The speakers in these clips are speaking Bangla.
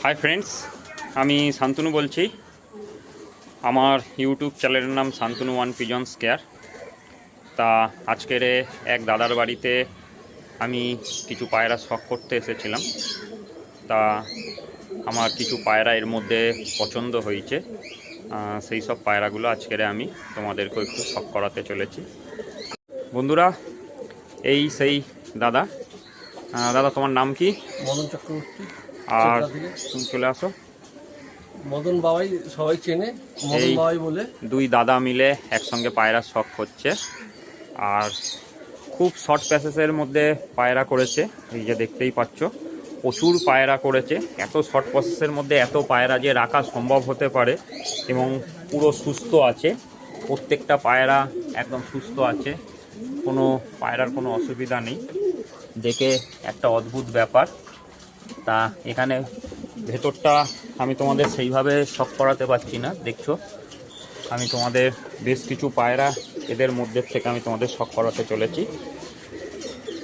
হাই ফ্রেন্ডস, আমি শান্তনু বলছি। আমার ইউটিউব চ্যানেলের নাম শান্তনু ওয়ান পিজনস কেয়ার। তা আজকের এক দাদার বাড়িতে আমি কিছু পায়রা শখ করতে এসেছিলাম। তা আমার কিছু পায়রা এর মধ্যে পছন্দ হয়েছে। সেই সব পায়রাগুলো আজকের আমি তোমাদেরকে একটু শখ করাতে চলেছি। বন্ধুরা, এই সেই দাদা। দাদা, তোমার নাম কি? মদন চক্রবর্তী। আর তুমি চলে আসো। মদন বাবাই সবাই চেনে, মদন এই বাবাই বলে। দুই দাদা মিলে একসঙ্গে পায়রা শখ হচ্ছে। আর খুব শর্ট প্যাসেজের মধ্যে পায়রা করেছে। এই যে দেখতেই পাচ্ছ, প্রচুর পায়রা করেছে। এত শর্ট প্রসেসের মধ্যে এত পায়রা যে রাখা সম্ভব হতে পারে, এবং পুরো সুস্থ আছে। প্রত্যেকটা পায়রা একদম সুস্থ আছে, কোনো পায়রার কোনো অসুবিধা নেই। দেখে একটা অদ্ভুত ব্যাপার। তা এখানে ভেতরটা আমি তোমাদের সেইভাবে শখ করাতে পারছি না। দেখছো, আমি তোমাদের বেশ কিছু পায়রা এদের মধ্যে থেকে আমি তোমাদের শখ করাতে চলেছি।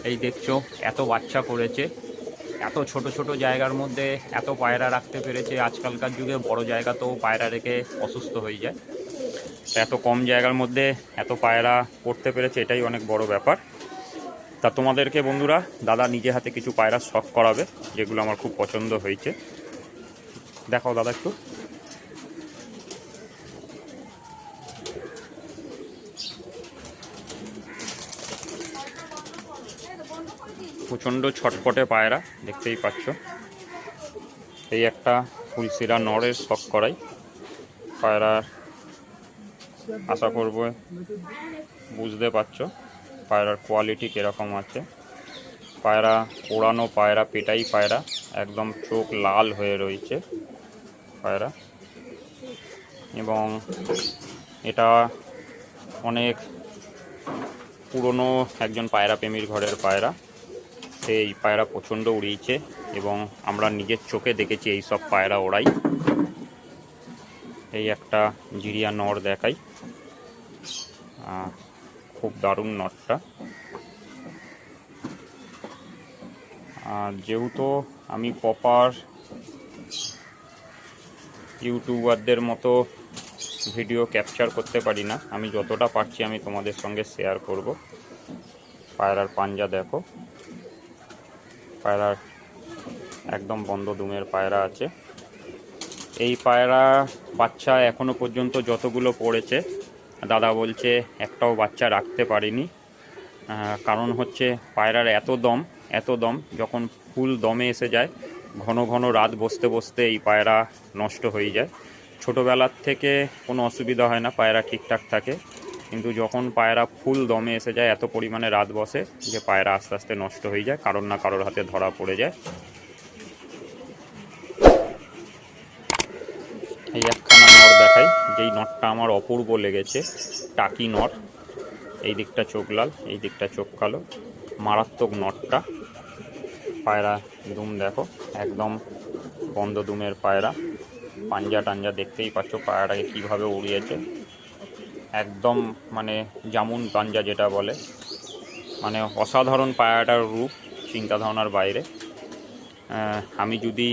এই দেখছো, এত বাচ্চা করেছে। এত ছোট ছোট জায়গার মধ্যে এত পায়রা রাখতে পেরেছে। আজকালকার যুগে বড় জায়গাতেও পায়রা রেখে অসুস্থ হয়ে যায়। এত কম জায়গার মধ্যে এত পায়রা করতে পেরেছে, এটাই অনেক বড় ব্যাপার। তা তোমাদেরকে বন্ধুরা, দাদা নিজে হাতে কিছু পায়রা শখ করাবে, যেগুলো আমার খুব পছন্দ হয়েছে। দেখাও দাদা একটু। প্রচণ্ড ছটপটে পায়রা, দেখতেই পাচ্ছ। এই একটা ফুলশিরা নরের শখ করাই পায়রার। আশা করব বুঝতে পারছো পায়রার কোয়ালিটি কীরকম আছে। পায়রা ওড়ানো পায়রা, পেটাই পায়রা, একদম চোখ লাল হয়ে রয়েছে পায়রা। এবং এটা অনেক পুরনো একজন পায়রা প্রেমীর ঘরের পায়রা। সেই পায়রা প্রচণ্ড উড়িয়েছে, এবং আমরা নিজের চোখে দেখেছি এই সব পায়রা ওড়াই। এই একটা জিরিয়া নর দেখাই, খুব দারুণ নটটা। যেহেতু আমি প্রপার ইউটিউবারদের মতো ভিডিও ক্যাপচার করতে পারি না, আমি যতটা পারছি আমি তোমাদের সঙ্গে শেয়ার করব। পায়রার পাঞ্জা দেখো, পায়রার একদম বন্ধ দুমের পায়রা আছে। এই পায়রা বাচ্চা এখনো পর্যন্ত যতগুলো পড়েছে, দাদা বলছে একটাও বাচ্চা রাখতে পারিনি। কারণ হচ্ছে পায়রার এত দম, যখন ফুল দমে এসে যায়, ঘন ঘন রাত বসতে বসতে এই পায়রা নষ্ট হয়ে যায়। ছোটোবেলার থেকে কোনো অসুবিধা হয় না, পায়রা ঠিকঠাক থাকে। কিন্তু যখন পায়রা ফুল দমে এসে যায়, এত পরিমাণে রাত বসে যে পায়রা আস্তে আস্তে নষ্ট হয়ে যায়, কারোর না কারোর হাতে ধরা পড়ে যায়। এই একখানা নর দেখাই, যেই নটটা আমার অপূর্ব লেগেছে। টাকি নর, এই দিকটা চোখ লাল, এই দিকটা চোখ কালো, মারাত্মক নটটা। পায়রা দুম দেখো, একদম বন্ধ দুমের পায়রা। পাঞ্জা টাঞ্জা দেখতেই পাচ্ছ পায়রাটাকে কীভাবে উড়িয়েছে। একদম মানে জামুন পাঞ্জা যেটা বলে, মানে অসাধারণ পায়রাটার রূপ, চিন্তা ধারণার বাইরে। আমি যদি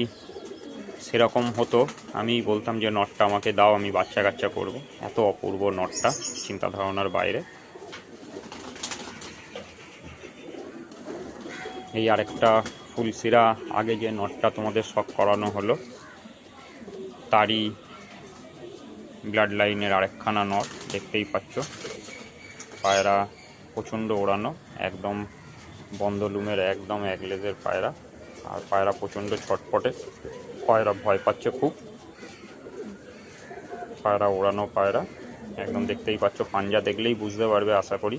সেরকম হতো, আমি বলতাম যে নটটা আমাকে দাও, আমি বাচ্চা কাচ্চা করবো। এত অপূর্ব নটটা, চিন্তা ধারণার বাইরে। এই আরেকটা ফুলশিরা, আগে যে নটটা তোমাদের শখ করানো হলো, তারই ব্লাড লাইনের আরেকখানা নট, দেখতেই পাচ্ছ। পায়রা প্রচণ্ড ওড়ানো, একদম বন্ধ লুমের, একদম এক লেজের পায়রা। আর পায়রা প্রচণ্ড ছটপটে, পায়রা ভয় পাচ্ছে খুব। পায়রা ওড়ানো পায়রা, একদম দেখতেই পাচ্ছ, পাঞ্জা দেখলেই বুঝতে পারবে আশা করি।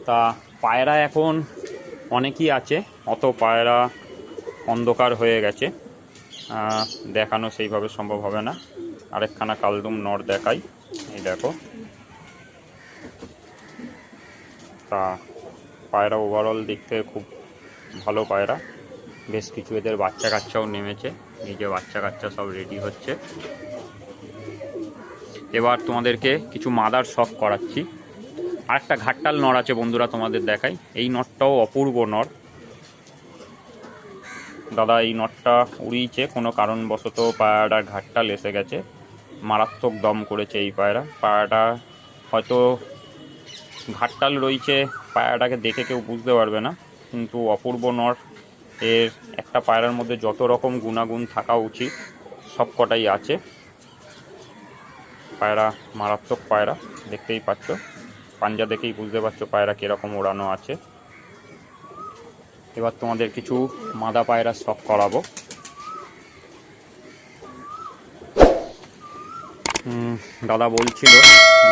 তা পায়রা এখন অনেকই আছে, অত পায়রা অন্ধকার হয়ে গেছে, দেখানো সেইভাবে সম্ভব হবে না। আরেকখানা কালদুম নর দেখাই, এই দেখো। তা পায়রা ওভারঅল দিক থেকে খুব ভালো পায়রা। বেশ কিছু এদের বাচ্চা কাচ্চাও নেমেছে, এই যে বাচ্চা কাচ্চা সব রেডি হচ্ছে। এবার তোমাদেরকে কিছু মাদার শখ করাচ্ছি। আরেকটা ঘাট্টাল নর আছে বন্ধুরা, তোমাদের দেখাই। এই নরটাও অপূর্ব নর, দাদা এই নটটা উড়িয়েছে, কোনো কারণবশত পায়রাটার ঘাটটা লেসে গেছে, মারাত্মক দম করেছে এই পায়রাটা হয়তো ঘাটটাল রয়েছে, পায়রাটাকে দেখে কেউ বুঝতে পারবে না, কিন্তু অপূর্ব নর। এর একটা পায়রার মধ্যে যত রকম গুণাগুণ থাকা উচিত সব কটাই আছে। পায়রা মারাত্মক পায়রা, দেখতেই পাচ্ছ, পাঞ্জা দেখেই বুঝতে পারছো পায়রা কীরকম ওড়ানো আছে। এবার তোমাদের কিছু মাদা পায়রা শখ করাবো। দাদা বলছিল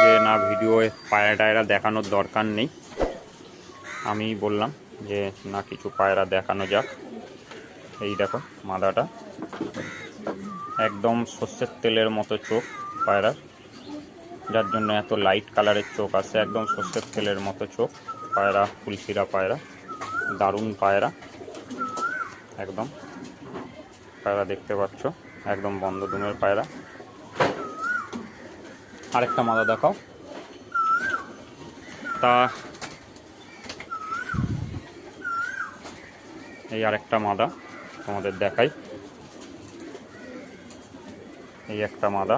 যে না ভিডিওয়ে পায়রা টায়রা দেখানোর দরকার নেই, আমি বললাম যে না কিছু পায়রা দেখানো যাক। এই দেখো মাদাটা, একদম সর্ষের তেলের মতো চোখ পায়রার, যার জন্য এত লাইট কালারের চোখ আছে, একদম সর্ষের তেলের মতো চোখ পায়রা, ফুলশিরা পায়রা, দারুণ পায়রা একদম। পায়রা দেখতে পাচ্ছ একদম বন্ধ দুমের পায়রা। আরেকটা মাদা দেখাও। তা এই আরেকটা মাদা তোমাদের দেখাই, এই একটা মাদা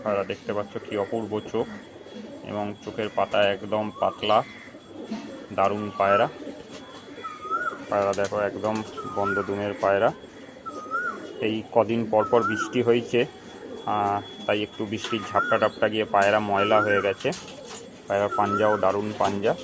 পায়রা, দেখতে পাচ্ছ কি অপূর্ব চোখ, এবং চোখের পাতা একদম পাতলা, দারুণ পায়রা। পায়রা দেখো একদম বন্ধ দুমের পায়রা। এই কদিন পরপর বৃষ্টি হয়েছে, তাই একটু বৃষ্টির ঝাপটা টাপটা গিয়ে পায়রা ময়লা হয়ে গেছে। পায়রা পাঞ্জাও দারুণ পাঞ্জা।